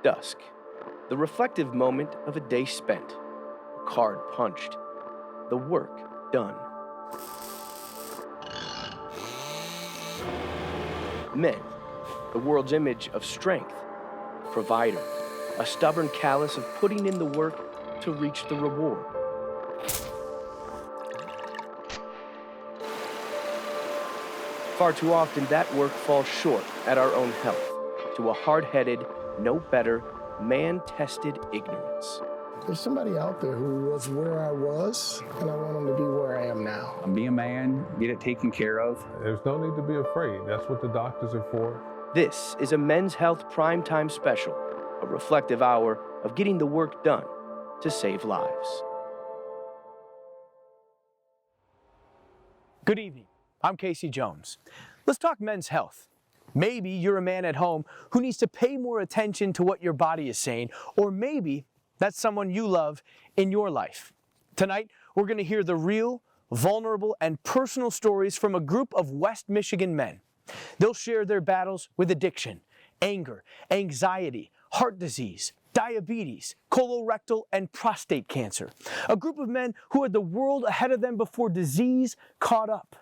Dusk, the reflective moment of a day spent, a card punched, the work done. Men, the world's image of strength, provider, a stubborn callous of putting in the work to reach the reward. Far too often that work falls short at our own health, to a hard-headed, no better, man-tested ignorance. There's somebody out there who was where I was, and I want them to be where I am now. Be a man, get it taken care of. There's no need to be afraid. That's what the doctors are for. This is a Men's Health Primetime Special, a reflective hour of getting the work done to save lives. Good evening. I'm Casey Jones. Let's talk men's health. Maybe you're a man at home who needs to pay more attention to what your body is saying, or maybe that's someone you love in your life. Tonight, we're going to hear the real, vulnerable, and personal stories from a group of West Michigan men. They'll share their battles with addiction, anger, anxiety, heart disease, diabetes, colorectal, and prostate cancer. A group of men who had the world ahead of them before disease caught up.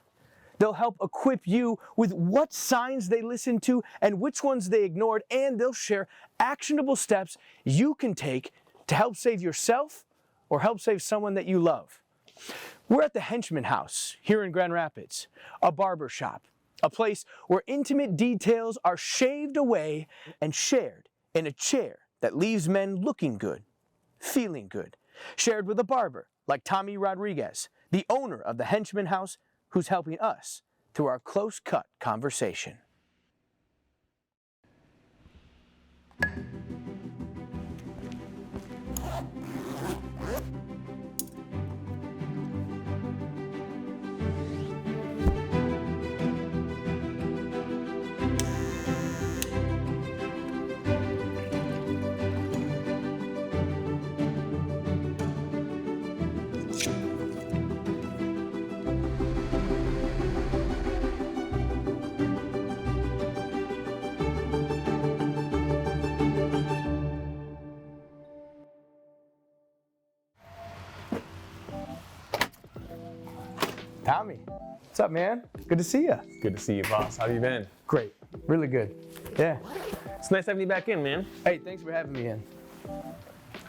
They'll help equip you with what signs they listened to and which ones they ignored, and they'll share actionable steps you can take to help save yourself or help save someone that you love. We're at the Henchman House here in Grand Rapids, a barber shop, a place where intimate details are shaved away and shared in a chair that leaves men looking good, feeling good, shared with a barber like Tommy Rodriguez, the owner of the Henchman House, who's helping us through our close-cut conversation. Tommy, what's up, man? Good to see you. Good to see you, boss. How you been? Great, really good. Yeah. It's nice having you back in, man. Hey, thanks for having me in.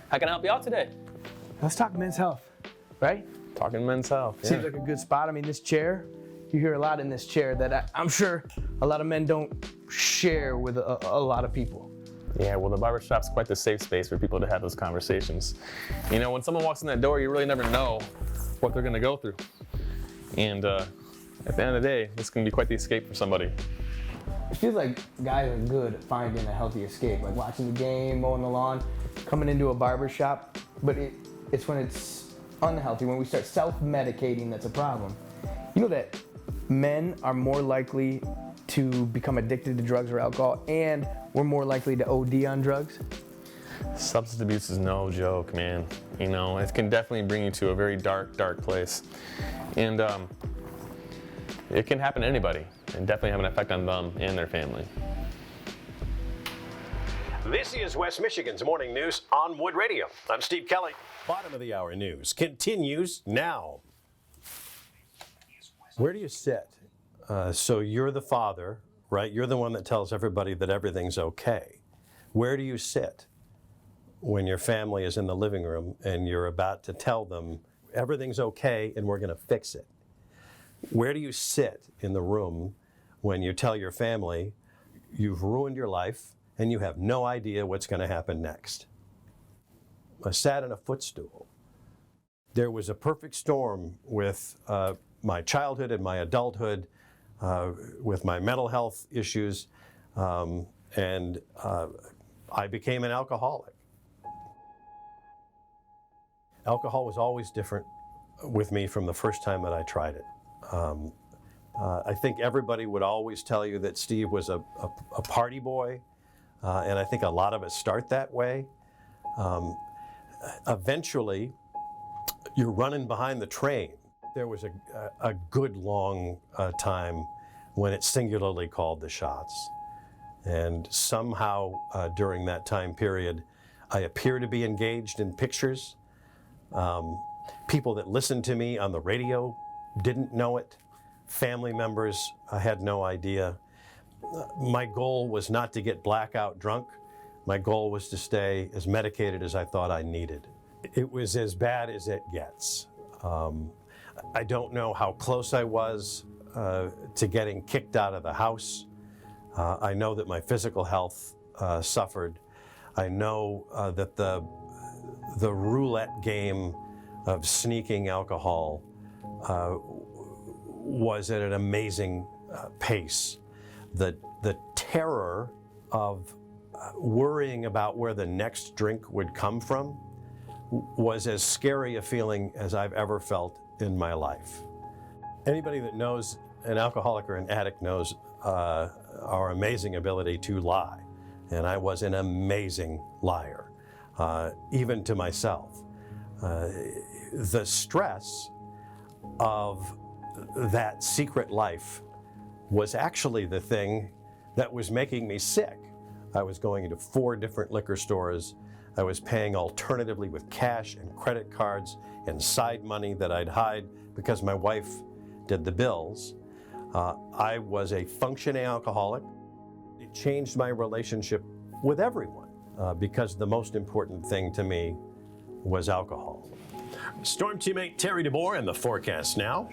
How can I help you out today? Let's talk men's health, right? Talking men's health. Yeah. Seems like a good spot. I mean, this chair, you hear a lot in this chair that I'm sure a lot of men don't share with a lot of people. Yeah, well, the barbershop's quite the safe space for people to have those conversations. You know, when someone walks in that door, you really never know what they're gonna go through. And at the end of the day, this can be quite the escape for somebody. It feels like guys are good at finding a healthy escape, like watching the game, mowing the lawn, coming into a barber shop, but it's when it's unhealthy, when we start self-medicating, that's a problem. You know that men are more likely to become addicted to drugs or alcohol, and we're more likely to OD on drugs? Substance abuse is no joke, man. You know, it can definitely bring you to a very dark, dark place. And it can happen to anybody, and definitely have an effect on them and their family. This is West Michigan's Morning News on Wood Radio. I'm Steve Kelly. Bottom of the hour news continues now. Where do you sit? So you're the father, right? You're the one that tells everybody that everything's okay. Where do you sit when your family is in the living room and you're about to tell them everything's okay and we're going to fix it? Where do you sit in the room when you tell your family you've ruined your life and you have no idea what's going to happen next? I sat in a footstool. There was a perfect storm with my childhood and my adulthood, with my mental health issues, and I became an alcoholic. Alcohol was always different with me from the first time that I tried it. I think everybody would always tell you that Steve was a party boy, and I think a lot of us start that way. Eventually, you're running behind the train. There was a good long time when it singularly called the shots. And somehow during that time period, I appear to be engaged in pictures. People that listened to me on the radio didn't know it. Family members had no idea. My goal was not to get blackout drunk. My goal was to stay as medicated as I thought I needed. It was as bad as it gets. I don't know how close I was to getting kicked out of the house. I know that my physical health suffered. I know that the roulette game of sneaking alcohol was at an amazing pace. The terror of worrying about where the next drink would come from was as scary a feeling as I've ever felt in my life. Anybody that knows an alcoholic or an addict knows our amazing ability to lie. And I was an amazing liar, even to myself. The stress of that secret life was actually the thing that was making me sick. I was going into 4 different liquor stores. I was paying alternatively with cash and credit cards and side money that I'd hide because my wife did the bills. I was a functioning alcoholic. It changed my relationship with everyone because the most important thing to me was alcohol. Storm teammate Terry DeBoer and the forecast now.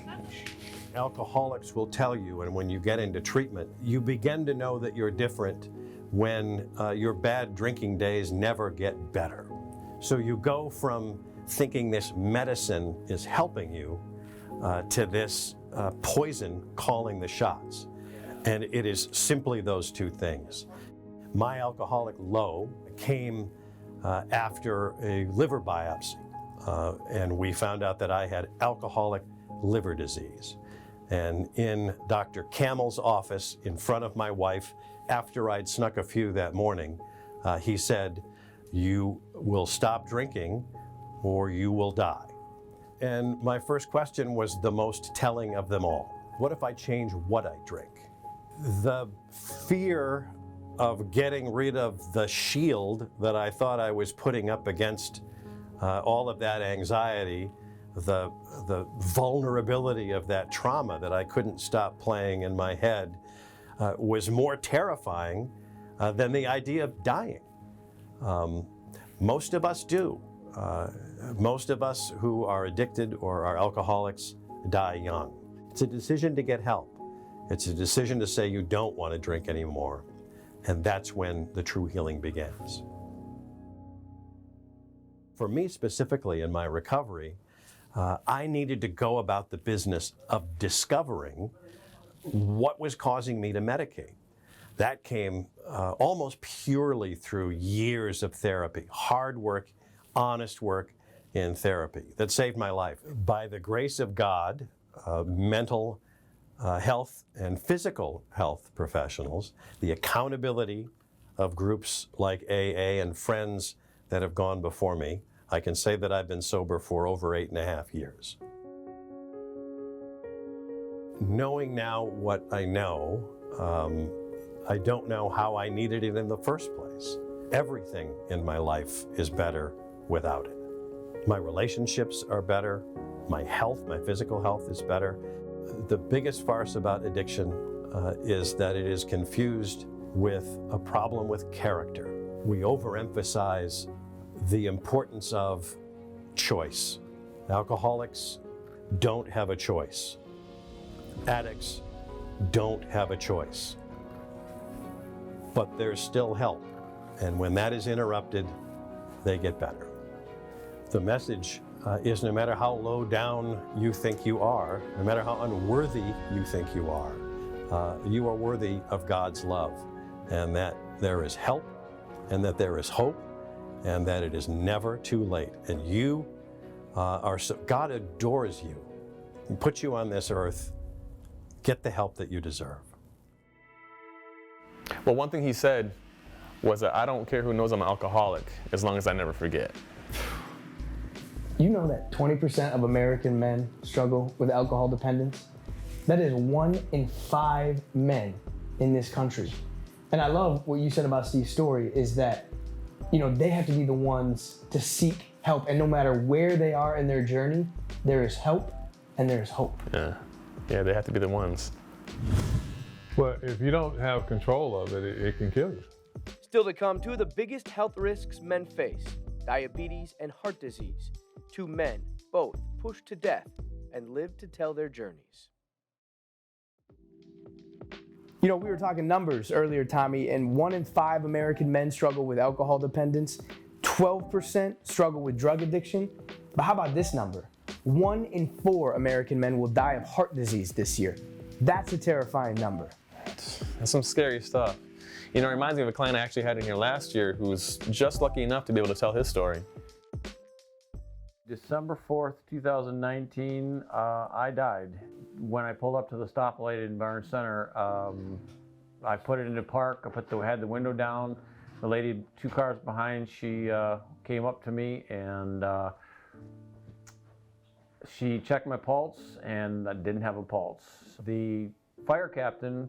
Alcoholics will tell you, and when you get into treatment, you begin to know that you're different when your bad drinking days never get better. So you go from thinking this medicine is helping you to this poison calling the shots. And it is simply those two things. My alcoholic low came after a liver biopsy, and we found out that I had alcoholic liver disease. And in Dr. Camel's office, in front of my wife, after I'd snuck a few that morning, he said, "You will stop drinking or you will die." And my first question was the most telling of them all. What if I change what I drink? The fear of getting rid of the shield that I thought I was putting up against all of that anxiety, the vulnerability of that trauma that I couldn't stop playing in my head was more terrifying than the idea of dying. Most of us do. Most of us who are addicted or are alcoholics die young. It's a decision to get help. It's a decision to say you don't want to drink anymore. And that's when the true healing begins. For me specifically in my recovery, I needed to go about the business of discovering what was causing me to medicate. That came almost purely through years of therapy, hard work, honest work in therapy that saved my life. By the grace of God, mental health and physical health professionals, the accountability of groups like AA and friends that have gone before me, I can say that I've been sober for over 8.5 years. Knowing now what I know, I don't know how I needed it in the first place. Everything in my life is better without it. My relationships are better. My health, my physical health is better. The biggest farce about addiction is that it is confused with a problem with character. We overemphasize the importance of choice. Alcoholics don't have a choice. Addicts don't have a choice. But there's still help. And when that is interrupted, they get better. The message is no matter how low down you think you are, no matter how unworthy you think you are worthy of God's love, and that there is help, and that there is hope, and that it is never too late. And you God adores you and puts you on this earth. Get the help that you deserve. Well, one thing he said was that I don't care who knows I'm an alcoholic as long as I never forget. You know that 20% of American men struggle with alcohol dependence? That is 1 in 5 men in this country. And I love what you said about Steve's story is that, you know, they have to be the ones to seek help. And no matter where they are in their journey, there is help and there is hope. Yeah, they have to be the ones. But if you don't have control of it, it can kill you. Still to come, two of the biggest health risks men face, diabetes and heart disease. Two men, both pushed to death and live to tell their journeys. You know, we were talking numbers earlier, Tommy, and 1 in 5 American men struggle with alcohol dependence. 12% struggle with drug addiction. But how about this number? 1 in 4 American men will die of heart disease this year. That's a terrifying number. That's some scary stuff. You know, it reminds me of a client I actually had in here last year who was just lucky enough to be able to tell his story. December 4th, 2019, I died. When I pulled up to the stoplight in Barnes Center, I put it into park. I had the window down. The lady 2 cars behind, she came up to me and she checked my pulse, and I didn't have a pulse. The fire captain,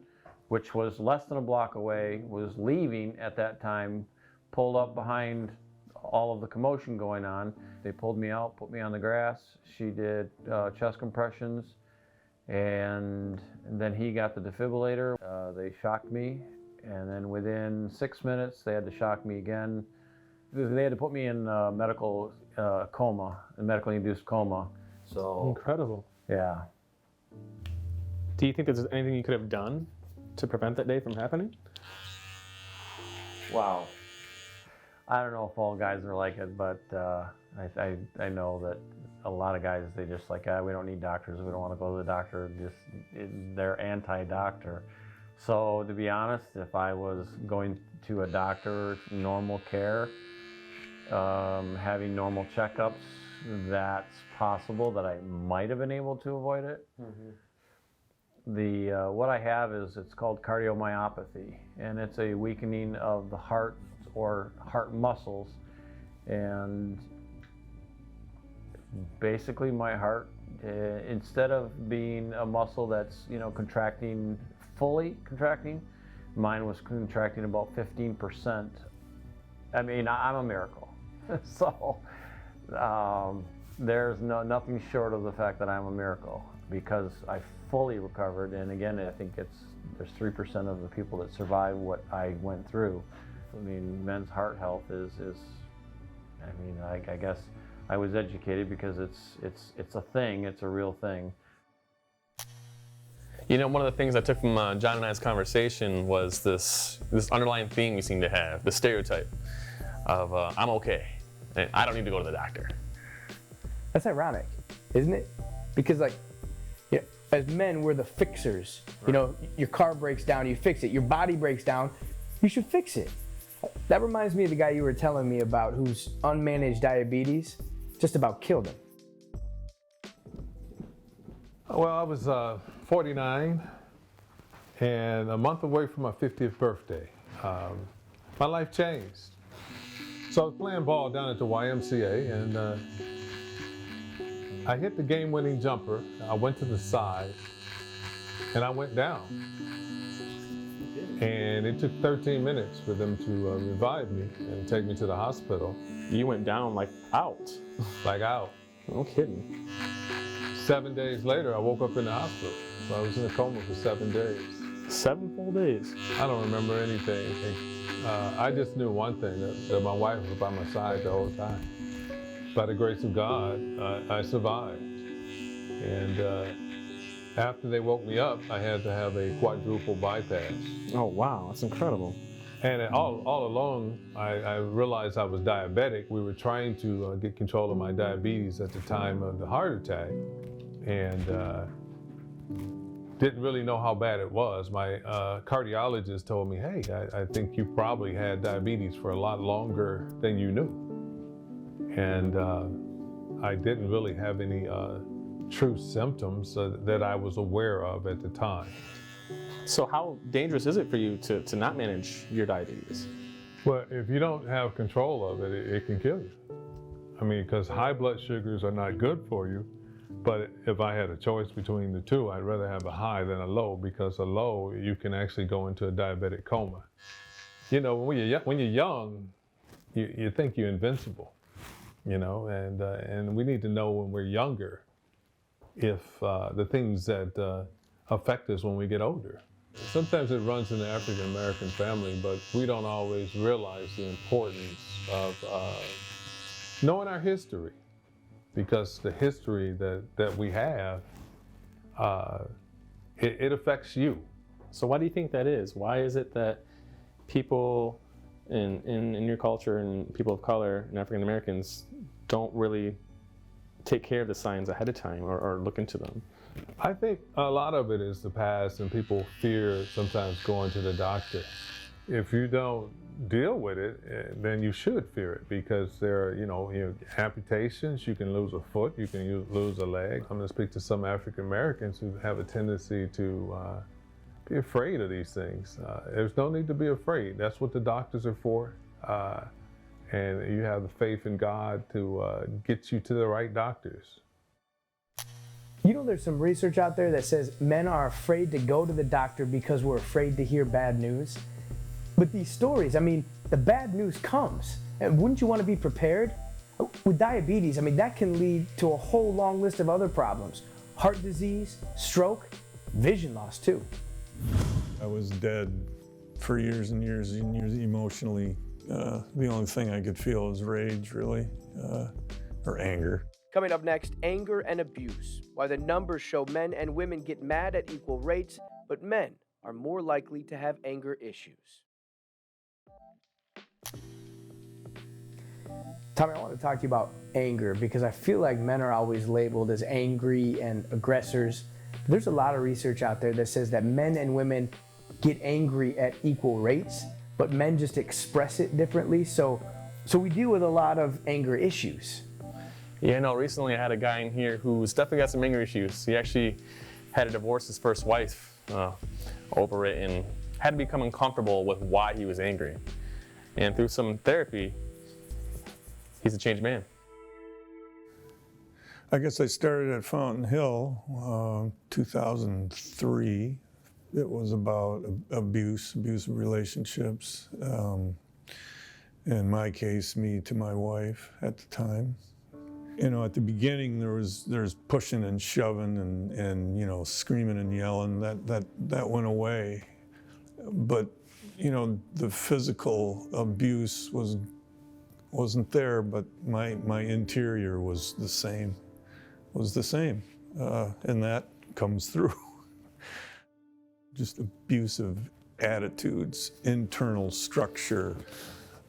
which was less than a block away, was leaving at that time, pulled up behind all of the commotion going on. They pulled me out, put me on the grass. She did chest compressions, and then he got the defibrillator. They shocked me, and then within 6 minutes, they had to shock me again. They had to put me in medical coma, a medically induced coma. So incredible. Yeah. Do you think there's anything you could have done to prevent that day from happening? Wow. I don't know if all guys are like it, but I know that a lot of guys, they just like, we don't need doctors. We don't want to go to the doctor. They're anti-doctor. So to be honest, if I was going to a doctor, normal care, having normal checkups, that's possible that I might have been able to avoid it. Mm-hmm. What I have is, it's called cardiomyopathy, and it's a weakening of the heart or heart muscles, and basically my heart, instead of being a muscle that's, you know, fully contracting, mine was contracting about 15%. I mean, I'm a miracle. So there's nothing short of the fact that I'm a miracle, because I fully recovered. And again, I think there's 3% of the people that survive what I went through. I mean, men's heart health is I mean, I guess I was educated because it's a thing, it's a real thing. You know, one of the things I took from John and I's conversation was this underlying theme we seem to have, the stereotype of I'm okay, and I don't need to go to the doctor. That's ironic, isn't it? Because, like, you know, as men, we're the fixers. Right. You know, your car breaks down, you fix it. Your body breaks down, you should fix it. That reminds me of the guy you were telling me about, whose unmanaged diabetes just about killed him. Well, I was 49 and a month away from my 50th birthday. My life changed. So I was playing ball down at the YMCA, and I hit the game-winning jumper. I went to the side, and I went down. And it took 13 minutes for them to revive me and take me to the hospital. You went down like out? Like out. No kidding. 7 days later, I woke up in the hospital. So I was in a coma for 7 days. 7 full days? I don't remember anything. I just knew one thing, that my wife was by my side the whole time. By the grace of God, I survived. And after they woke me up, I had to have a quadruple bypass. Oh, wow, that's incredible. And all along, I realized I was diabetic. We were trying to get control of my diabetes at the time of the heart attack, and didn't really know how bad it was. My cardiologist told me, hey, I think you probably had diabetes for a lot longer than you knew. And I didn't really have any true symptoms that I was aware of at the time. So how dangerous is it for you to not manage your diabetes? Well, if you don't have control of it, it can kill you. I mean, because high blood sugars are not good for you. But if I had a choice between the two, I'd rather have a high than a low, because a low, you can actually go into a diabetic coma. You know, when you're young, you think you're invincible, you know, and we need to know when we're younger if the things that affect us when we get older. Sometimes it runs in the African American family, but we don't always realize the importance of knowing our history, because the history that we have, it affects you. So why do you think that is? Why is it that people in your culture and people of color and African Americans don't really take care of the signs ahead of time or look into them? I think a lot of it is the past, and people fear sometimes going to the doctor. If you don't deal with it, then you should fear it, because there are, you know, amputations. You can lose a foot, you can lose a leg. I'm going to speak to some African Americans who have a tendency to be afraid of these things. There's no need to be afraid. That's what the doctors are for. And you have the faith in God to get you to the right doctors. You know, there's some research out there that says men are afraid to go to the doctor because we're afraid to hear bad news. But these stories, I mean, the bad news comes. And wouldn't you want to be prepared? With diabetes, I mean, that can lead to a whole long list of other problems. Heart disease, stroke, vision loss too. I was dead for years and years and years emotionally. The only thing I could feel was rage, really, or anger. Coming up next, anger and abuse. Why the numbers show men and women get mad at equal rates, but men are more likely to have anger issues. Tommy, I want to talk to you about anger, because I feel like men are always labeled as angry and aggressors. There's a lot of research out there that says that men and women get angry at equal rates, but men just express it differently. So we deal with a lot of anger issues. Yeah, no, recently I had a guy in here who's definitely got some anger issues. He actually had to divorce his first wife over it, and had to become uncomfortable with why he was angry. And through some therapy, he's a changed man. I guess I started at Fountain Hill, 2003. It was about abusive relationships. In my case, me to my wife at the time. You know, at the beginning there's pushing and shoving and you know, screaming and yelling. That went away. But you know, the physical abuse wasn't there, but my interior was the same. And that comes through. Just abusive attitudes, internal structure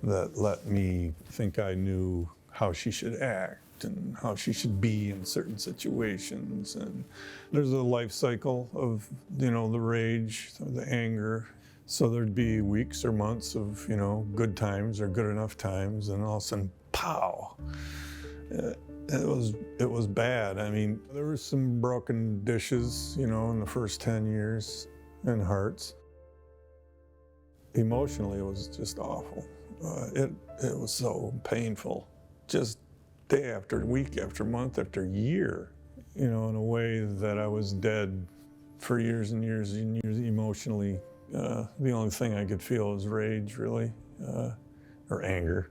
that let me think I knew how she should act and how she should be in certain situations. And there's a life cycle of, you know, the rage, the anger. So there'd be weeks or months of, you know, good times or good enough times, and all of a sudden, pow! It was bad. I mean, there were some broken dishes, you know, in the first 10 years, and hearts. Emotionally, it was just awful. It was so painful. Just day after week after month after year, you know, in a way that I was dead for years and years and years emotionally. The only thing I could feel was rage, really, or anger.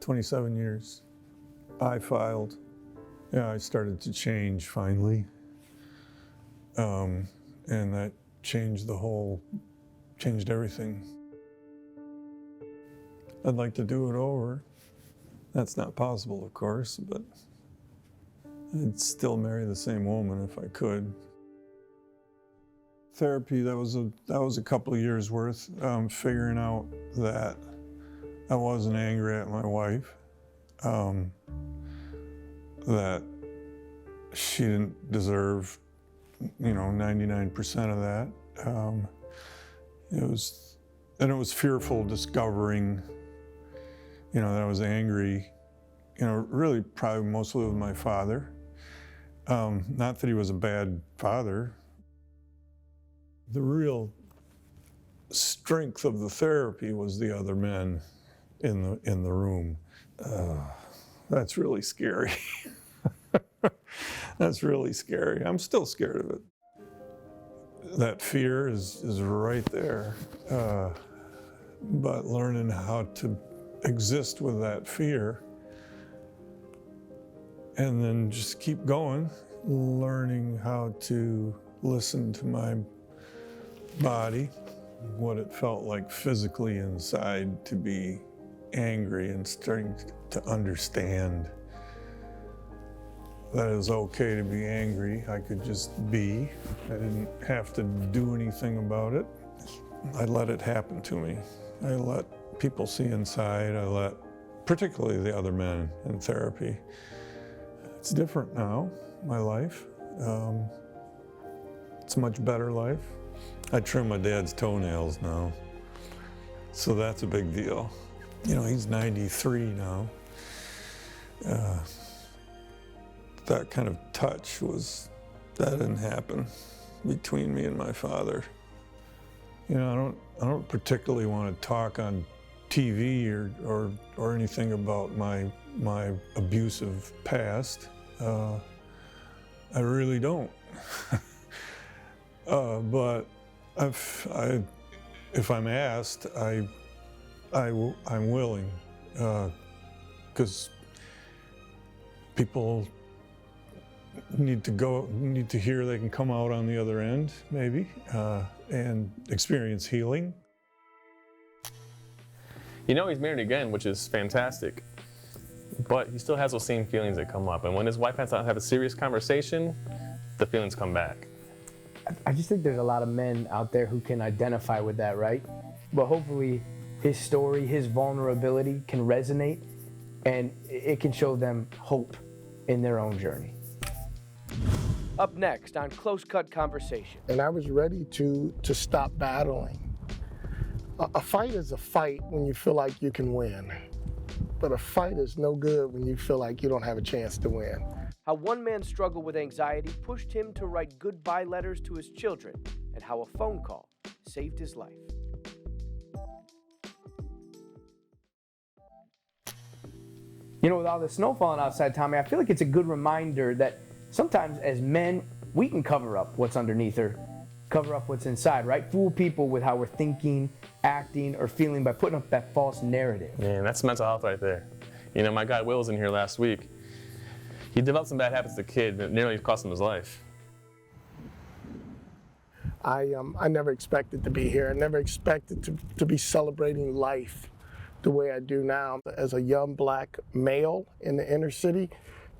27 years. I filed. Yeah, I started to change finally. And that changed everything. I'd like to do it over. That's not possible, of course, but I'd still marry the same woman if I could. Therapy, that was a couple of years worth, figuring out that I wasn't angry at my wife, that she didn't deserve, you know, 99% of that. It was fearful discovering, you know, that I was angry, you know, really probably mostly with my father. Not that he was a bad father. The real strength of the therapy was the other men in the room. That's really scary. That's really scary. I'm still scared of it. That fear is right there. But learning how to exist with that fear and then just keep going, learning how to listen to my body, what it felt like physically inside to be angry, and starting to understand that it was okay to be angry. I could just be. I didn't have to do anything about it. I let it happen to me. I let people see inside. I let, particularly the other men in therapy. It's different now, my life. It's a much better life. I trim my dad's toenails now, so that's a big deal. You know, he's 93 now. That kind of touch that didn't happen between me and my father. You know, I don't particularly want to talk on TV or anything about my abusive past. I really don't. But if I'm asked, I'm willing, because people need to hear they can come out on the other end, maybe, and experience healing. You know, he's married again, which is fantastic, but he still has those same feelings that come up. And when his wife has to have a serious conversation, the feelings come back. I just think there's a lot of men out there who can identify with that, right? But hopefully his story, his vulnerability can resonate, and it can show them hope in their own journey. Up next on Close Cut Conversation. And I was ready to stop battling. A fight is a fight when you feel like you can win. But a fight is no good when you feel like you don't have a chance to win. How one man's struggle with anxiety pushed him to write goodbye letters to his children, and how a phone call saved his life. You know, with all the snow falling outside, Tommy, I feel like it's a good reminder that sometimes as men, we can cover up what's underneath or cover up what's inside, right? Fool people with how we're thinking, acting, or feeling by putting up that false narrative. Man, that's mental health right there. You know, my guy Will was in here last week. He developed some bad habits as a kid that nearly cost him his life. I never expected to be here. I never expected to be celebrating life the way I do now. As a young black male in the inner city,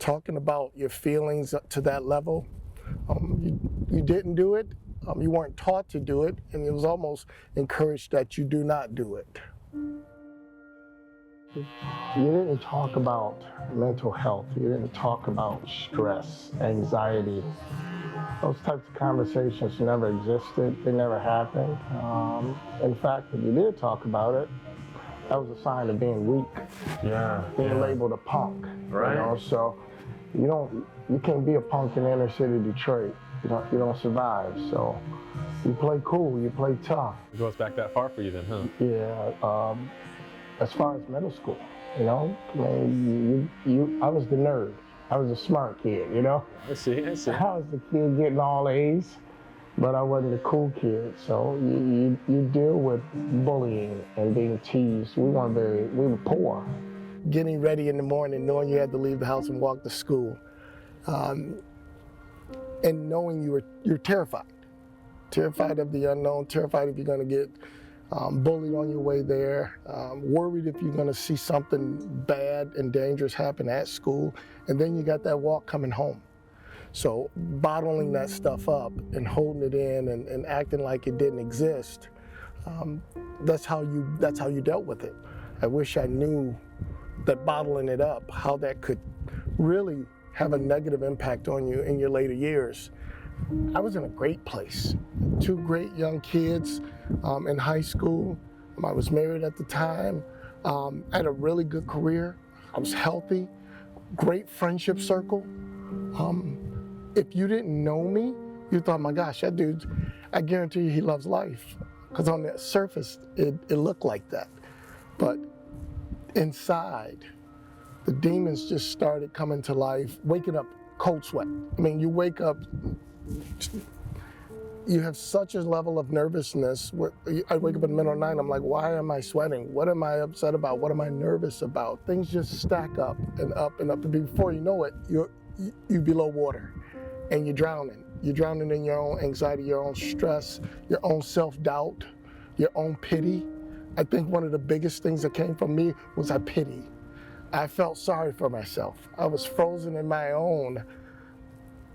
talking about your feelings to that level, you didn't do it, you weren't taught to do it, and it was almost encouraged that you do not do it. You didn't talk about mental health. You didn't talk about stress, anxiety. Those types of conversations never existed. They never happened. In fact, if you did talk about it, that was a sign of being weak. Yeah. Being labeled a punk. Right. You know, so you can't be a punk in inner city Detroit. You don't survive. So you play cool. You play tough. It goes back that far for you then, huh? Yeah. As far as middle school, you know, I mean, I was the nerd. I was a smart kid, you know. I see. I was the kid getting all A's, but I wasn't the cool kid. So you deal with bullying and being teased. We were poor. Getting ready in the morning, knowing you had to leave the house and walk to school, and knowing you're terrified of the unknown, terrified if you're going to get bullied on your way there, worried if you're going to see something bad and dangerous happen at school, and then you got that walk coming home. So bottling that stuff up and holding it in and acting like it didn't exist, that's how you dealt with it. I wish I knew that bottling it up, how that could really have a negative impact on you in your later years. I was in a great place. 2 great young kids in high school. I was married at the time. I had a really good career. I was healthy, great friendship circle. If you didn't know me, you thought, my gosh, that dude, I guarantee you he loves life. Because on the surface, it looked like that. But inside, the demons just started coming to life, waking up cold sweat. I mean, you wake up, you have such a level of nervousness. I wake up in the middle of the night, I'm like, why am I sweating? What am I upset about? What am I nervous about? Things just stack up and up and up. And before you know it, you're below water and you're drowning. You're drowning in your own anxiety, your own stress, your own self-doubt, your own pity. I think one of the biggest things that came from me was pity. I felt sorry for myself. I was frozen in my own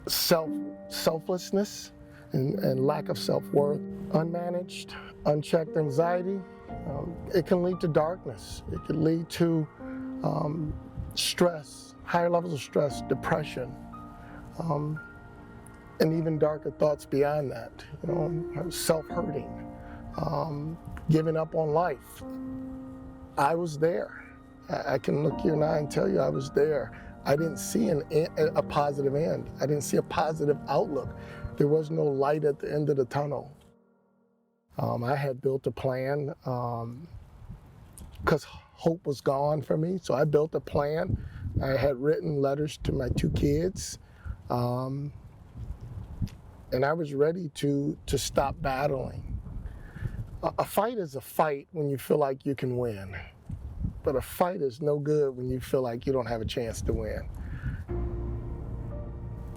selflessness and lack of self-worth. Unmanaged, unchecked anxiety, it can lead to darkness. It can lead to stress, higher levels of stress, depression, and even darker thoughts beyond that. You know, self-hurting, giving up on life. I was there. I can look you in the eye and tell you I was there. I didn't see a positive end. I didn't see a positive outlook. There was no light at the end of the tunnel. I had built a plan because hope was gone for me. So I built a plan. I had written letters to my 2 kids. And I was ready to stop battling. A fight is a fight when you feel like you can win. But a fight is no good when you feel like you don't have a chance to win.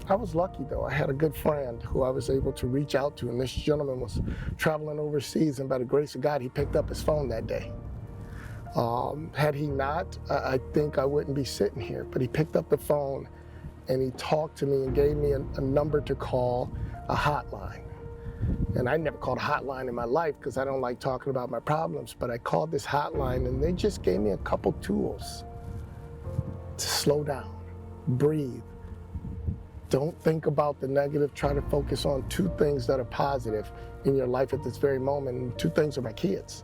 I was lucky though. I had a good friend who I was able to reach out to, and this gentleman was traveling overseas, and by the grace of God, he picked up his phone that day. Had he not, I think I wouldn't be sitting here, but he picked up the phone and he talked to me and gave me a number to call, a hotline. And I never called a hotline in my life because I don't like talking about my problems, but I called this hotline and they just gave me a couple tools to slow down, breathe. Don't think about the negative, try to focus on 2 things that are positive in your life at this very moment, and 2 things are my kids.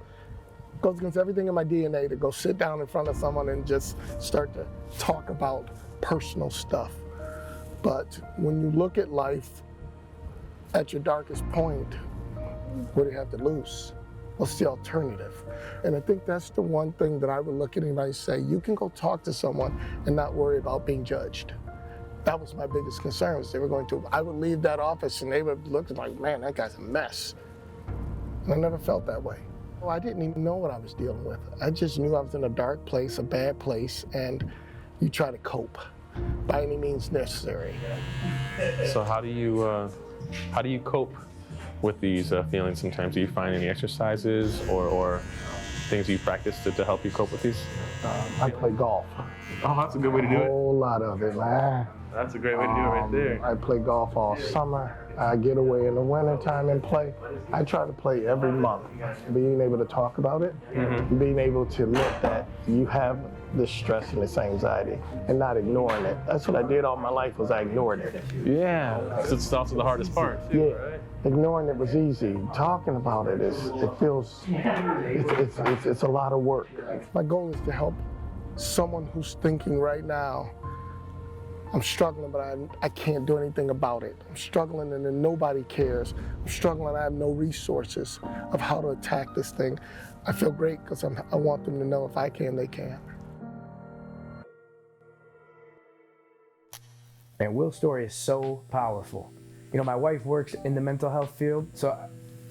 It goes against everything in my DNA to go sit down in front of someone and just start to talk about personal stuff. But when you look at life at your darkest point, what do you have to lose? What's the alternative? And I think that's the one thing that I would look at anybody and say, you can go talk to someone and not worry about being judged. That was my biggest concern. Was I would leave that office and they would look like, man, that guy's a mess. And I never felt that way. Well, I didn't even know what I was dealing with. I just knew I was in a dark place, a bad place, and you try to cope by any means necessary. So how do you cope with these feelings sometimes? Do you find any exercises or things you practice to help you cope with these? I play golf. Oh, that's a good way to do it. A whole lot of it, man. That's a great way to do it right there. I play golf all summer. I get away in the wintertime and play. I try to play every month. Being able to talk about it, being able to admit that you have this stress and this anxiety and not ignoring it. That's what I did all my life, was I ignored it. Yeah, because it's also the hardest part too, right? Ignoring it was easy. Talking about it it's a lot of work. My goal is to help someone who's thinking right now, I'm struggling, but I can't do anything about it. I'm struggling and then nobody cares. I'm struggling, I have no resources of how to attack this thing. I feel great because I want them to know if I can, they can. And Will's story is so powerful. You know, my wife works in the mental health field, so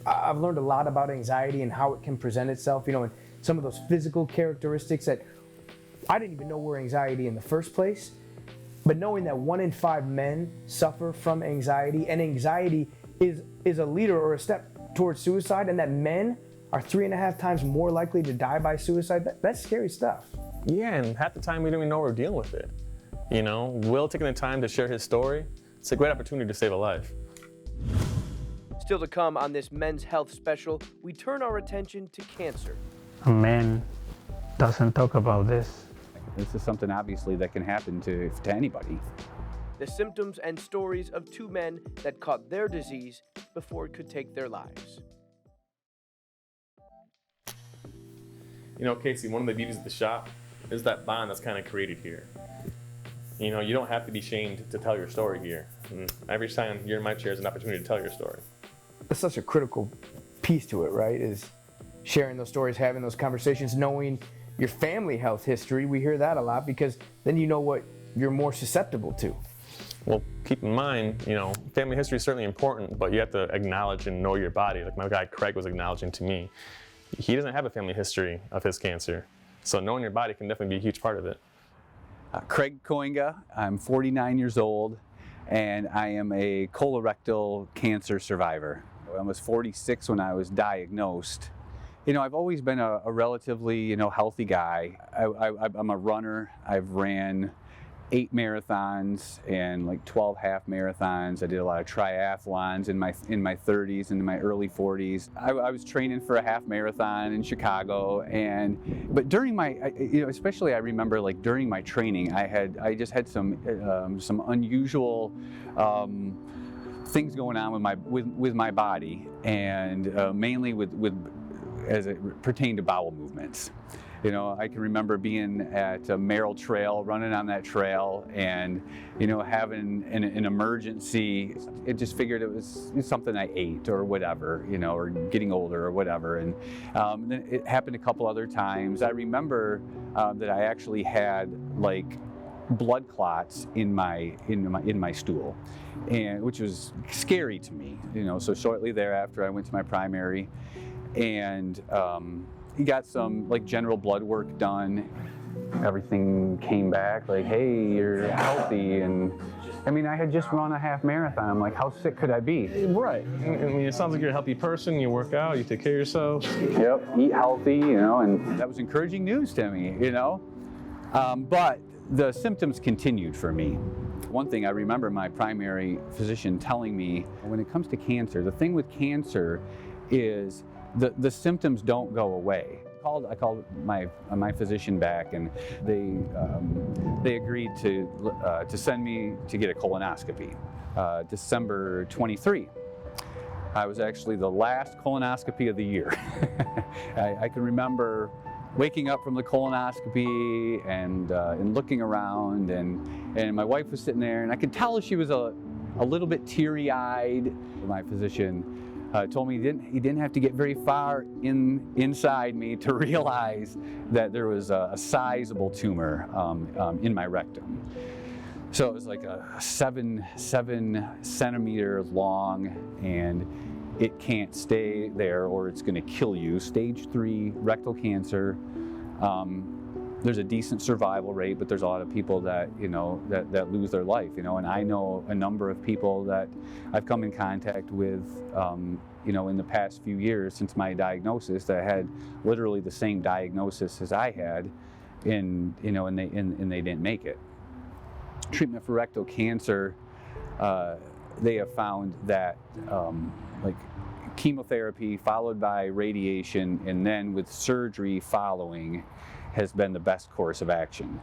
I've learned a lot about anxiety and how it can present itself, you know, and some of those physical characteristics that I didn't even know were anxiety in the first place. But knowing that 1 in 5 men suffer from anxiety, and anxiety is a leader or a step towards suicide, and that men are 3.5 times more likely to die by suicide, that's scary stuff. Yeah, and half the time we don't even know we're dealing with it. You know, Will taking the time to share his story, it's a great opportunity to save a life. Still to come on this Men's Health special, we turn our attention to cancer. A man doesn't talk about this. This is something obviously that can happen to anybody. The symptoms and stories of 2 men that caught their disease before it could take their lives. You know, Casey, one of the beauties of the shop is that bond that's kind of created here. You know, you don't have to be shamed to tell your story here. And every time you're in my chair is an opportunity to tell your story. That's such a critical piece to it, right? Is sharing those stories, having those conversations, knowing your family health history. We hear that a lot because then you know what you're more susceptible to. Well, keep in mind, family history is certainly important, but you have to acknowledge and know your body. Like my guy Craig was acknowledging to me. He doesn't have a family history of his cancer. So knowing your body can definitely be a huge part of it. Craig Koinga, I'm 49 years old, and I am a colorectal cancer survivor. I was 46 when I was diagnosed. I've always been a relatively, healthy guy. I'm a runner. I've ran 8 marathons and like 12 half marathons. I did a lot of triathlons in my 30s and in my early 40s. I was training for a half marathon in Chicago, but during my, especially I remember like during my training, I just had some unusual things going on with my body, and mainly with as it pertained to bowel movements. I can remember being at a Merrill Trail, running on that trail, and having an emergency. It just figured it was something I ate or whatever, or getting older or whatever. And then it happened a couple other times. I remember that I actually had like blood clots in my stool, and which was scary to me. So shortly thereafter, I went to my primary, and he got some like general blood work done. Everything came back like, hey, you're healthy. And I mean, I had just run a half marathon. I'm like, how sick could I be? Right. I mean, it sounds like you're a healthy person. You work out, you take care of yourself. Yep, eat healthy, and that was encouraging news to me, But the symptoms continued for me. One thing I remember my primary physician telling me, when it comes to cancer, the thing with cancer is the symptoms don't go away. I called my physician back, and they agreed to send me to get a colonoscopy. December 23. I was actually the last colonoscopy of the year. I can remember waking up from the colonoscopy and looking around, and my wife was sitting there, and I could tell she was a little bit teary-eyed. My physician told me he didn't have to get very far inside me to realize that there was a sizable tumor in my rectum. So it was like a 7 centimeters long, and it can't stay there or it's going to kill you. Stage 3 rectal cancer. There's a decent survival rate, but there's a lot of people that that lose their life. And I know a number of people that I've come in contact with, in the past few years since my diagnosis, that had literally the same diagnosis as I had, and they didn't make it. Treatment for rectal cancer, they have found that like chemotherapy followed by radiation and then with surgery following has been the best course of action.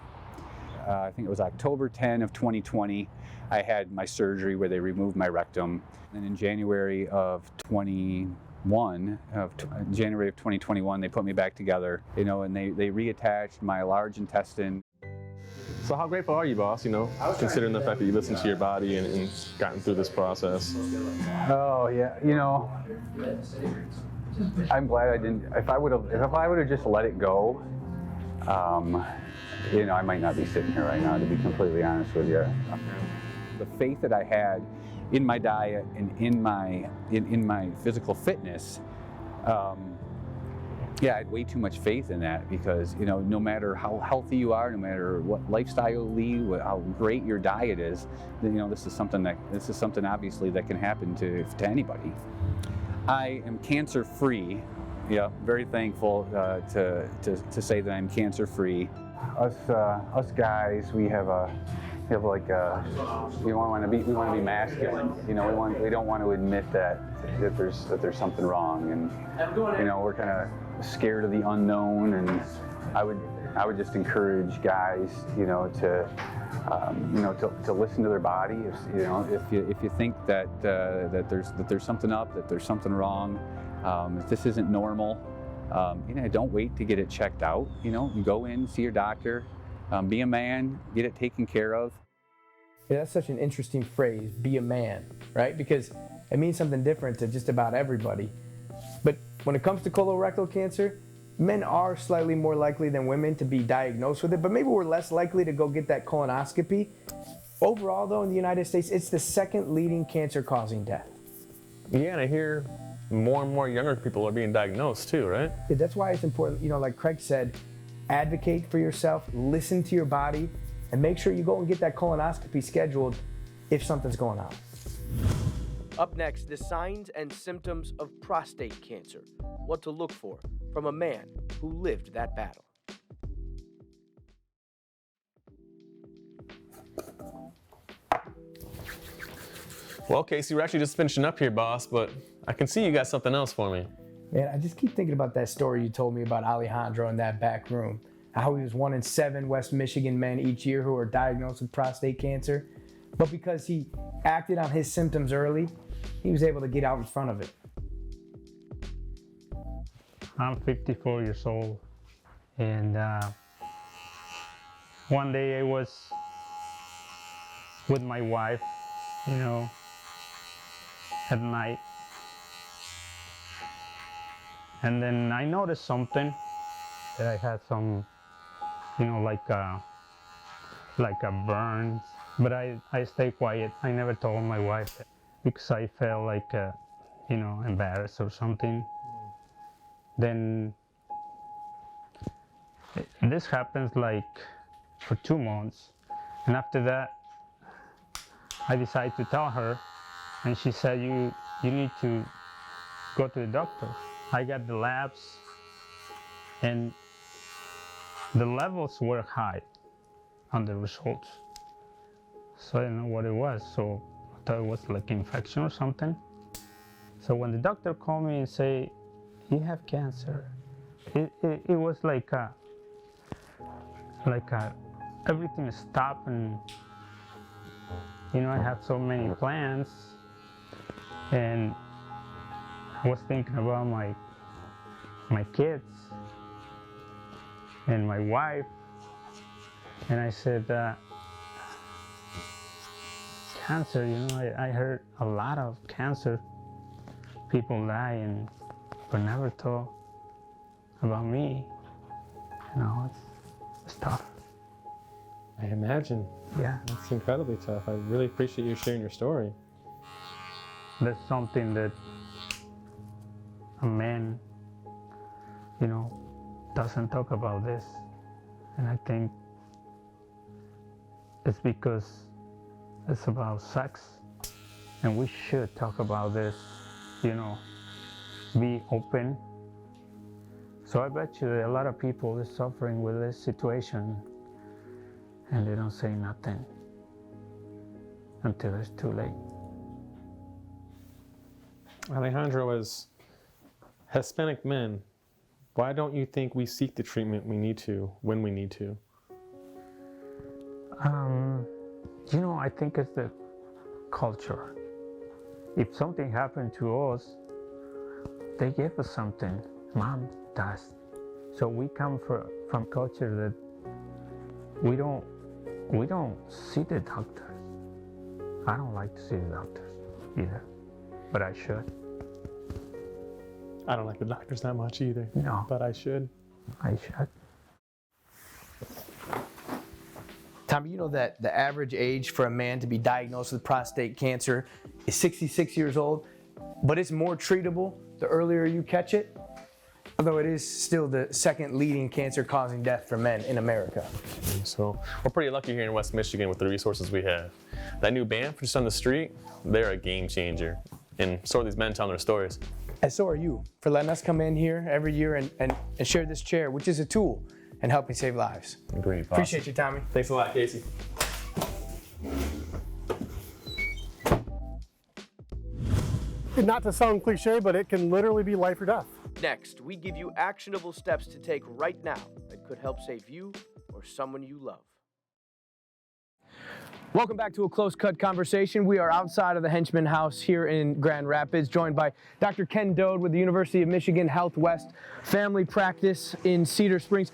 I think it was October 10 of 2020, I had my surgery where they removed my rectum. And in January of 2021, they put me back together, and they reattached my large intestine. So how grateful are you, boss, considering the fact that you listened to your body and gotten through this process? Oh, yeah, I'm glad I didn't. If I would have just let it go, I might not be sitting here right now, to be completely honest with you. The faith that I had in my diet and in my physical fitness, I had way too much faith in that, because no matter how healthy you are, no matter what lifestyle you lead, how great your diet is, this is something obviously that can happen to anybody. I am cancer free. Yeah, very thankful to say that I'm cancer free. Us guys, we want to be masculine. We don't want to admit that there's something wrong, and we're kind of scared of the unknown. And I would just encourage guys, to listen to their body. If you think that there's something up, that there's something wrong, if this isn't normal, don't wait to get it checked out. You go in, see your doctor, be a man, get it taken care of. Yeah, that's such an interesting phrase, be a man, right? Because it means something different to just about everybody. But when it comes to colorectal cancer, men are slightly more likely than women to be diagnosed with it, but maybe we're less likely to go get that colonoscopy. Overall, though, in the United States, it's the second leading cancer-causing death. Yeah, and I hear more and more younger people are being diagnosed too, right? Yeah, that's why it's important, like Craig said, advocate for yourself, listen to your body, and make sure you go and get that colonoscopy scheduled if something's going on. Up next, the signs and symptoms of prostate cancer. What to look for from a man who lived that battle. Well, Casey, we're actually just finishing up here, boss, but I can see you got something else for me. Man, I just keep thinking about that story you told me about Alejandro in that back room. How he was 1 in 7 West Michigan men each year who are diagnosed with prostate cancer. But because he acted on his symptoms early, he was able to get out in front of it. I'm 54 years old, and one day I was with my wife, at night, and then I noticed something, that I had some, like a burns, but I stayed quiet. I never told my wife because I felt like, embarrassed or something. Then this happens like for 2 months, and after that I decided to tell her, and she said, you need to go to the doctor. I got the labs and the levels were high on the results, so I didn't know what it was, so I thought it was like infection or something. So when the doctor called me and said, you have cancer, it was like everything stopped, and I have so many plans, and I was thinking about my kids and my wife, and I said, cancer, I heard a lot of cancer people die, but never thought about me. It's tough. I imagine. Yeah. It's incredibly tough. I really appreciate you sharing your story. That's something that a man, doesn't talk about this. And I think it's because it's about sex. And we should talk about this, be open. So I bet you that a lot of people are suffering with this situation, and they don't say nothing until it's too late. Alejandro, as Hispanic men, why don't you think we seek the treatment we need to when we need to? I think it's the culture. If something happened to us, they give us something. Mom does. So we come from culture that we don't see the doctors. I don't like to see the doctors either, but I should. I don't like the doctors that much either. No. But I should. I should. Tommy, that the average age for a man to be diagnosed with prostate cancer is 66 years old, but it's more treatable the earlier you catch it, although it is still the second leading cancer-causing death for men in America. So we're pretty lucky here in West Michigan with the resources we have. That new band just on the street, they're a game changer. And so are these men telling their stories. And so are you, for letting us come in here every year and share this chair, which is a tool in helping save lives. Agreed, boss. Appreciate you, Tommy. Thanks a lot, Casey. Not to sound cliche, but it can literally be life or death. Next, we give you actionable steps to take right now that could help save you or someone you love. Welcome back to A Close Cut Conversation. We are outside of the Henchman House here in Grand Rapids, joined by Dr. Ken Dode with the University of Michigan Health West Family Practice in Cedar Springs.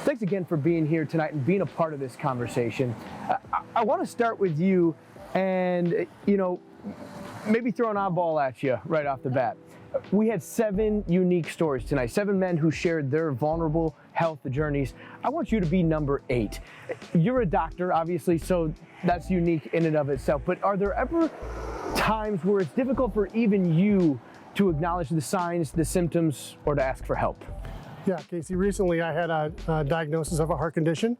Thanks again for being here tonight and being a part of this conversation. I want to start with you and, maybe throw an oddball at you right off the bat. We had 7 unique stories tonight, 7 men who shared their vulnerable health journeys. I want you to be number 8. You're a doctor, obviously, so that's unique in and of itself, but are there ever times where it's difficult for even you to acknowledge the signs, the symptoms, or to ask for help? Yeah, Casey, recently I had a diagnosis of a heart condition,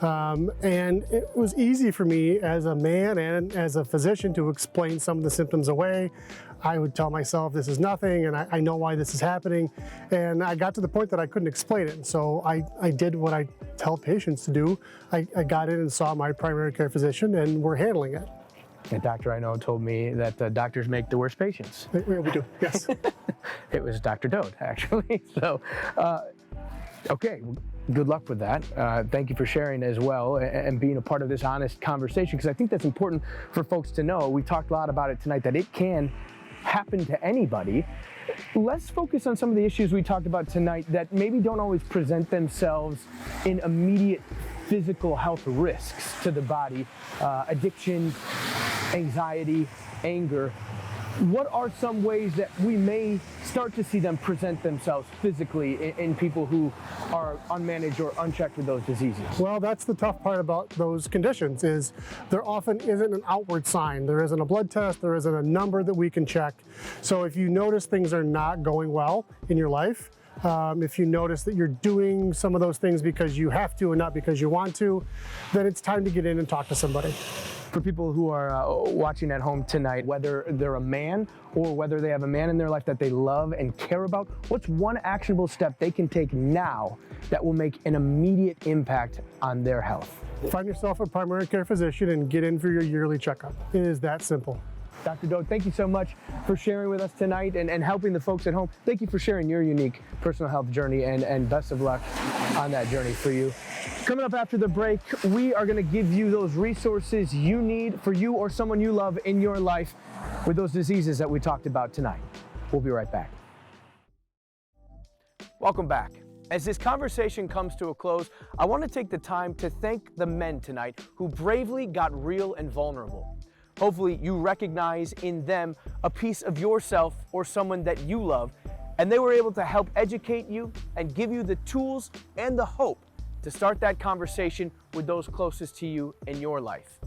and it was easy for me as a man and as a physician to explain some of the symptoms away. I would tell myself this is nothing, and I know why this is happening, and I got to the point that I couldn't explain it. So I did what I tell patients to do. I got in and saw my primary care physician, and we're handling it. A doctor I know told me that doctors make the worst patients. We do, yes. It was Dr. Dode, actually. So, okay, good luck with that. Thank you for sharing as well and being a part of this honest conversation, because I think that's important for folks to know. We talked a lot about it tonight, that it can happen to anybody. Let's focus on some of the issues we talked about tonight that maybe don't always present themselves in immediate physical health risks to the body. Addiction, anxiety, anger. What are some ways that we may start to see them present themselves physically in people who are unmanaged or unchecked with those diseases? Well, that's the tough part about those conditions, is there often isn't an outward sign. There isn't a blood test, there isn't a number that we can check. So if you notice things are not going well in your life, if you notice that you're doing some of those things because you have to and not because you want to, then it's time to get in and talk to somebody. For people who are watching at home tonight, whether they're a man or whether they have a man in their life that they love and care about, what's one actionable step they can take now that will make an immediate impact on their health? Find yourself a primary care physician and get in for your yearly checkup. It is that simple. Dr. Dode, thank you so much for sharing with us tonight and helping the folks at home. Thank you for sharing your unique personal health journey, and best of luck on that journey for you. Coming up after the break, we are going to give you those resources you need for you or someone you love in your life with those diseases that we talked about tonight. We'll be right back. Welcome back. As this conversation comes to a close, I want to take the time to thank the men tonight who bravely got real and vulnerable. Hopefully you recognize in them a piece of yourself or someone that you love, and they were able to help educate you and give you the tools and the hope to start that conversation with those closest to you in your life.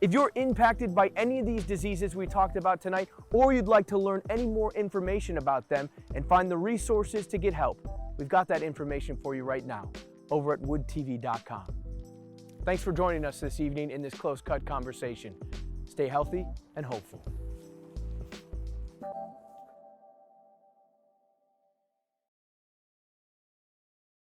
If you're impacted by any of these diseases we talked about tonight, or you'd like to learn any more information about them and find the resources to get help, we've got that information for you right now over at woodtv.com. Thanks for joining us this evening in this close cut conversation. Stay healthy and hopeful.